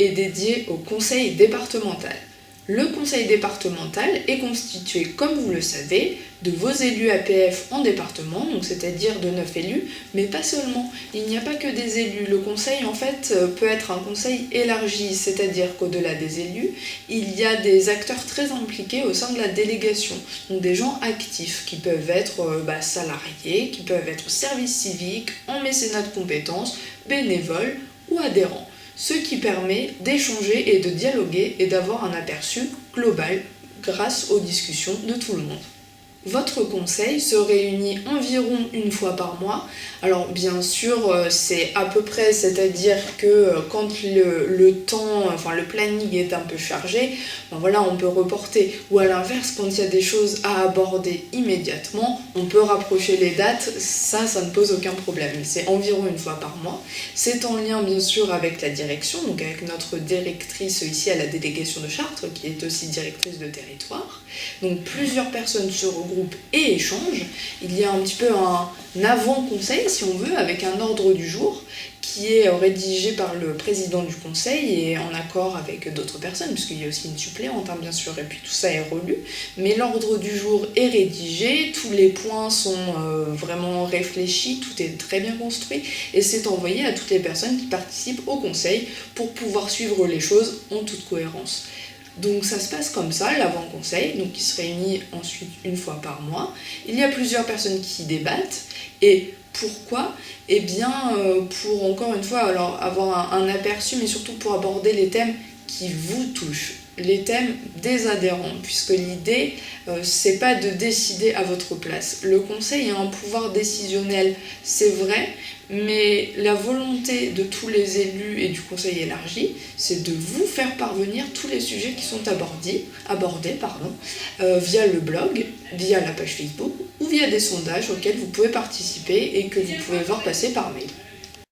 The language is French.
est dédié au conseil départemental. Le conseil départemental est constitué, comme vous le savez, de vos élus APF en département, donc c'est-à-dire de 9 élus, mais pas seulement. Il n'y a pas que des élus. Le conseil, en fait, peut être un conseil élargi, c'est-à-dire qu'au-delà des élus, il y a des acteurs très impliqués au sein de la délégation, donc des gens actifs qui peuvent être salariés, qui peuvent être au service civique, en mécénat de compétences, bénévoles ou adhérents. Ce qui permet d'échanger et de dialoguer et d'avoir un aperçu global grâce aux discussions de tout le monde. Votre conseil se réunit environ une fois par mois. Alors bien sûr, c'est à peu près, c'est-à-dire que quand le planning est un peu chargé, on peut reporter. Ou à l'inverse, quand il y a des choses à aborder immédiatement, on peut rapprocher les dates, ça ne pose aucun problème. C'est environ une fois par mois. C'est en lien bien sûr avec la direction, donc avec notre directrice ici à la délégation de Chartres, qui est aussi directrice de territoire. Donc plusieurs personnes se regroupent et échangent. Il y a un petit peu un avant-conseil, si on veut, avec un ordre du jour qui est rédigé par le président du conseil et en accord avec d'autres personnes, puisqu'il y a aussi une suppléante, bien sûr, et puis tout ça est relu. Mais l'ordre du jour est rédigé, tous les points sont vraiment réfléchis, tout est très bien construit, et c'est envoyé à toutes les personnes qui participent au conseil pour pouvoir suivre les choses en toute cohérence. Donc ça se passe comme ça, l'avant-conseil, donc qui se réunit ensuite une fois par mois. Il y a plusieurs personnes qui débattent, et pourquoi ? Pour encore une fois avoir un aperçu, mais surtout pour aborder les thèmes qui vous touchent, les thèmes des adhérents, puisque l'idée, c'est pas de décider à votre place. Le conseil a un pouvoir décisionnel, c'est vrai, mais la volonté de tous les élus et du conseil élargi, c'est de vous faire parvenir tous les sujets qui sont abordés via le blog, via la page Facebook ou via des sondages auxquels vous pouvez participer et que vous pouvez voir passer par mail.